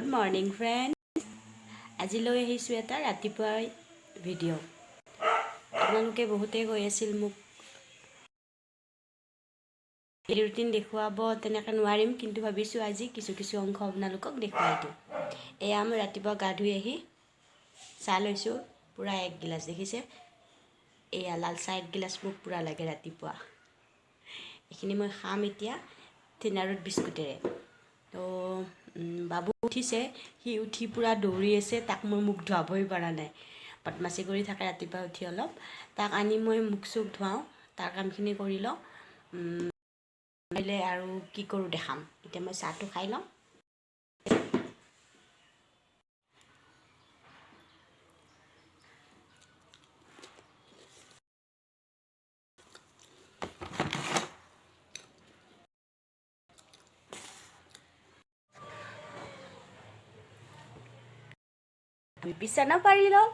Good morning friend. আজি লৈ আহিছোঁ এটা ৰাতিপুৱাৰ ভিডিঅ'। আপোনালোকে বহুতেই কৈ আছিল মোক ডেইলি ৰুটিন দেখুৱাব, তেনেকৈ নোৱাৰিম, কিন্তু ভাবিছোঁ আজি কিছু অংশ আপোনালোকক দেখুৱাই দিওঁ। এয়া মই ৰাতিপুৱা গা ধুই আহি চাহ লৈছোঁ, পূৰা 1 গিলাচ, দেখিছে? এয়া লাল চাহ 1 গিলাচ মোক পূৰা লাগে ৰাতিপুৱা। এইখিনি মই খাম এতিয়া থিনাৰুট বিস্কুটেৰে। তো বাবু উঠিছে, সি উঠি পূৰা দৌৰি আছে, তাক মই মুখ ধুৱাবই পৰা নাই, বদমাচি কৰি থাকে ৰাতিপুৱা উঠি অলপ। তাক আনি মই মুখ চুখ ধুৱাওঁ, তাৰ কামখিনি কৰি লওঁ, আৰু কি কৰোঁ দেখাম। এতিয়া মই চাহটো খাই লওঁ। বিছনা পাৰি লওঁ।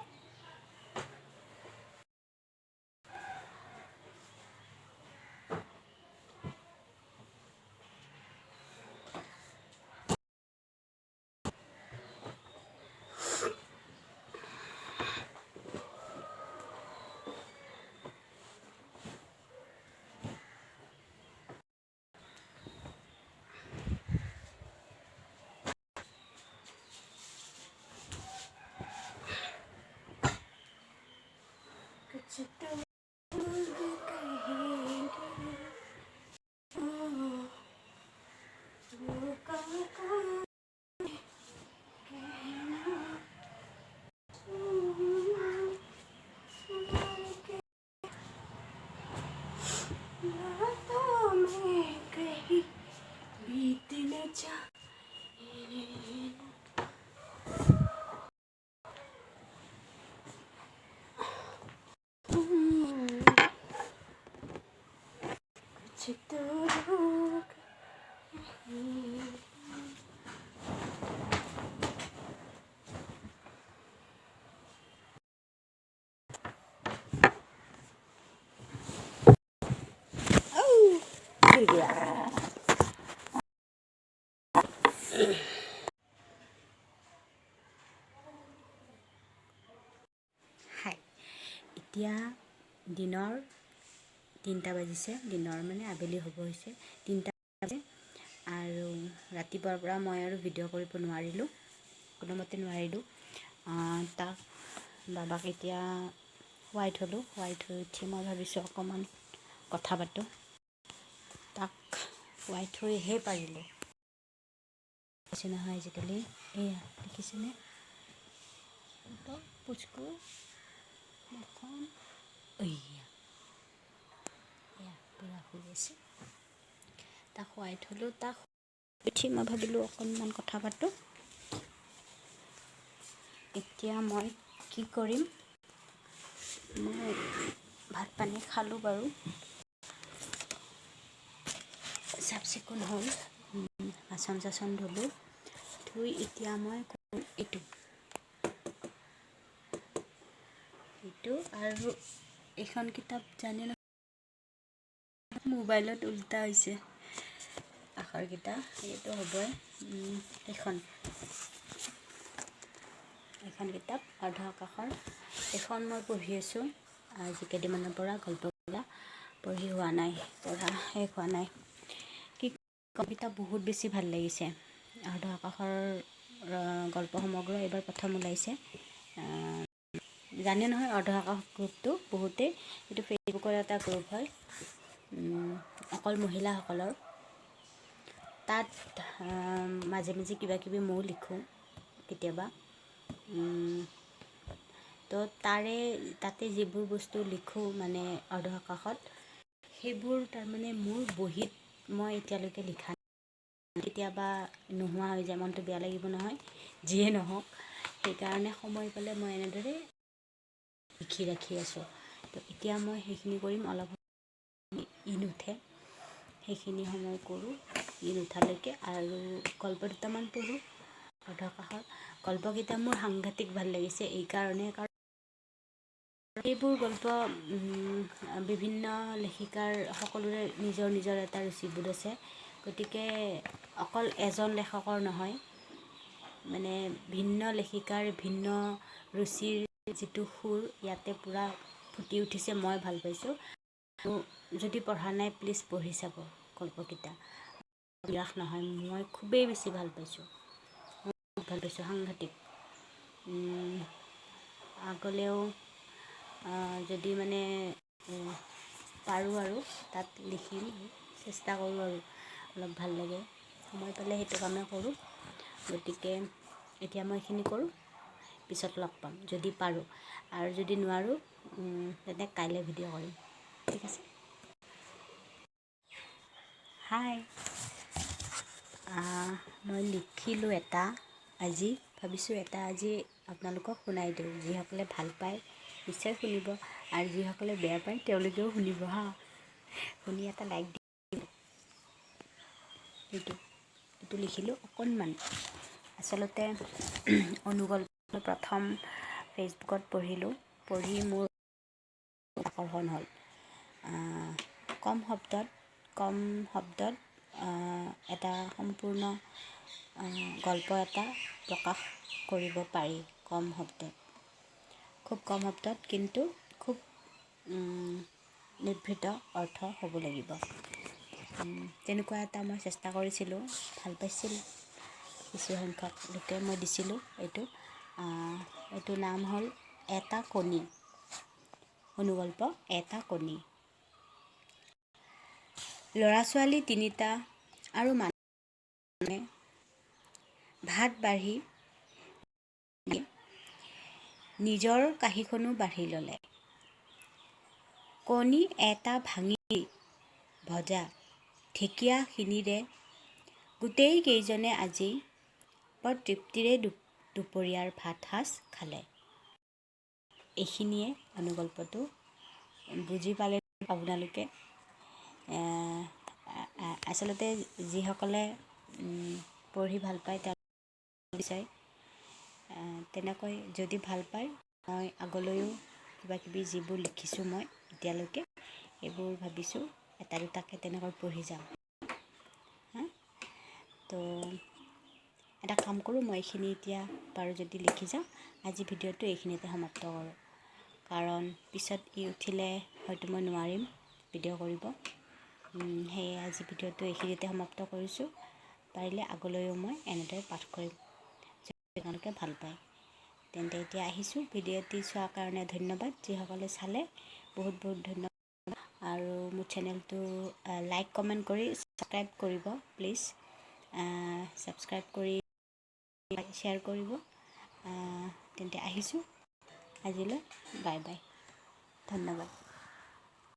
হাই, এতিয়া দিনৰ 3টা বাজিছে। দিনৰ মানে আবেলি হ'ব হৈছে, 3টা বাজে। আৰু ৰাতিপুৱাৰ পৰা মই আৰু ভিডিঅ' কৰিব নোৱাৰিলোঁ, কোনোমতে নোৱাৰিলোঁ। তাক বাবাক এতিয়া শুৱাই থ'লোঁ। শুৱাই থৈ উঠি মই ভাবিছোঁ অকণমান কথা পাতোঁ। তাক শুৱাই থৈহে পাৰিলোঁ। আছে নহয় আজিকালি, এয়া দেখিছেনে পুচকু এখন, এয়া পূৰা শুই আছে। তাক শুৱাই থ'লোঁ। তাক উঠি মই ভাবিলোঁ অকণমান কথা পাতোঁ। এতিয়া মই কি কৰিম, মই ভাত পানী খালোঁ বাৰু, চাফ চিকুণ হ'ল, বাচন চাচন ধুলোঁ। ধুই এতিয়া মই কৰোঁ এইটো আৰু এইখন কিতাপ জানে ন, মোবাইলত উল্টা হৈছে আখৰকেইটা, এইটো হ'বই। এইখন কিতাপ অৰ্ধ আকাশৰ, এইখন মই পঢ়ি আছোঁ আজি কেইদিনমানৰ পৰা। গল্পবিলাক পঢ়ি হোৱা নাই, পঢ়া শেষ হোৱা নাই। কি কবিতা বহুত বেছি ভাল লাগিছে। অৰ্ধ আকাশৰ গল্প সমগ্ৰ এইবাৰ প্ৰথম ওলাইছে। জানে নহয় অৰ্ধ আকাশ গ্ৰুপটো বহুতেই, এইটো ফেচবুকৰ এটা গ্ৰুপ হয়, অকল মহিলাসকলৰ। তাত মাজে মাজে কিবা কিবি ময়ো লিখোঁ কেতিয়াবা। তো তাতে যিবোৰ বস্তু লিখোঁ মানে অৰ্ধ আকাশত, সেইবোৰ তাৰমানে মোৰ বহীত মই এতিয়ালৈকে লিখা নাই। কেতিয়াবা নোহোৱা হৈ যায়, মনটো বেয়া লাগিব নহয়, যিয়ে নহওক। সেইকাৰণে সময় পালে মই এনেদৰে লিখি ৰাখি আছোঁ। তো এতিয়া মই সেইখিনি কৰিম। অলপ নুঠে, সেইখিনি সময় কৰোঁ নুঠালৈকে। আৰু গল্প দুটামান পঢ়োঁ অৰ্ধ আকাশৰ। গল্পকেইটা মোৰ সাংঘাতিক ভাল লাগিছে এইকাৰণে, কাৰণ এইবোৰ গল্প বিভিন্ন লেখিকাৰ সকলোৰে নিজৰ নিজৰ এটা ৰুচিবোধ আছে। গতিকে অকল এজন লেখকৰ নহয়, মানে ভিন্ন লেখিকাৰ ভিন্ন ৰুচিৰ যিটো সুৰ ইয়াতে পূৰা ফুটি উঠিছে। মই ভাল পাইছোঁ। যদি পঢ়া নাই প্লিজ পঢ়ি চাব গল্পকেইটা, নিৰাশ নহয়। মই খুবেই বেছি ভাল পাইছোঁ, সাংঘাতিক। আগলেও যদি মানে পাৰোঁ আৰু তাত লিখিম, চেষ্টা কৰোঁ আৰু অলপ ভাল লাগে, সময় পালে সেইটো কামেই কৰোঁ। গতিকে এতিয়া মই এইখিনি কৰোঁ, পিছত লগ পাম যদি পাৰোঁ, আৰু যদি নোৱাৰোঁ তেন্তে কাইলৈ ভিডিঅ' কৰিম, ঠিক আছে। হাই, মই লিখিলোঁ এটা আজি, ভাবিছোঁ এটা আজি আপোনালোকক শুনাই দিওঁ। যিসকলে ভাল পায় নিশ্চয় শুনিব, আৰু যিসকলে বেয়া পায় তেওঁলোকেও শুনিব হা। শুনি এটা লাইক দি, এইটো লিখিলোঁ অকণমান। আচলতে অনুগল্প প্ৰথম ফেচবুকত পঢ়িলোঁ, পঢ়ি মোৰ আকৰ্ষণ হ'ল। কম শব্দত এটা সম্পূৰ্ণ গল্প এটা প্ৰকাশ কৰিব পাৰি। খুব কম শব্দত, কিন্তু খুব নিভৃত অৰ্থ হ'ব লাগিব। তেনেকুৱা এটা মই চেষ্টা কৰিছিলোঁ, ভাল পাইছিল কিছুসংখ্যক লোকে। মই দিছিলোঁ এইটো নাম হ'ল এটা কণী, অনুগল্প এটা কণী। ল'ৰা ছোৱালী 3টা আৰু মানুহে ভাত বাঢ়ি নিজৰ কাঁহীখনো বাঢ়ি ল'লে। কণী এটা ভাঙি ভজা ঢেকীয়াখিনিৰে গোটেই কেইজনে আজি বৰ তৃপ্তিৰে দুপৰীয়াৰ ভাত সাজ খালে। এইখিনিয়ে অনুগল্পটো। বুজি পালে আপোনালোকে? আচলতে যিসকলে পঢ়ি ভাল পায় তেওঁলোকে চাই, তেনেকৈ যদি ভাল পায়, মই আগলৈও কিবাকিবি যিবোৰ লিখিছোঁ মই এতিয়ালৈকে, এইবোৰ ভাবিছোঁ এটা দুটাকৈ তেনেকৈ পঢ়ি যাম। তো এটা কাম কৰোঁ, মই এইখিনি এতিয়া পাৰোঁ যদি লিখি যাওঁ। আজি ভিডিঅ'টো এইখিনিতে সমাপ্ত কৰোঁ, কাৰণ পিছত উঠিলে হয়তো মই নোৱাৰিম ভিডিঅ' কৰিব। সেয়ে আজি ভিডিঅ'টো এইখিনিতে সমাপ্ত কৰিছোঁ। পাৰিলে আগলৈও মই এনেদৰে পাঠ কৰিম যদি আপোনালোকে ভাল পায়। তেন্তে এতিয়া আহিছোঁ। ভিডিঅ'টি চোৱাৰ কাৰণে ধন্যবাদ। যিসকলে চালে বহুত বহুত ধন্যবাদ। আৰু মোৰ চেনেলটো লাইক কমেণ্ট কৰি ছাবস্ক্ৰাইব কৰিব প্লিজ। ছাবস্ক্ৰাইব কৰি শ্বেয়াৰ কৰিব। তেন্তে আহিছোঁ আজিলৈ, বাই বাই, ধন্যবাদ।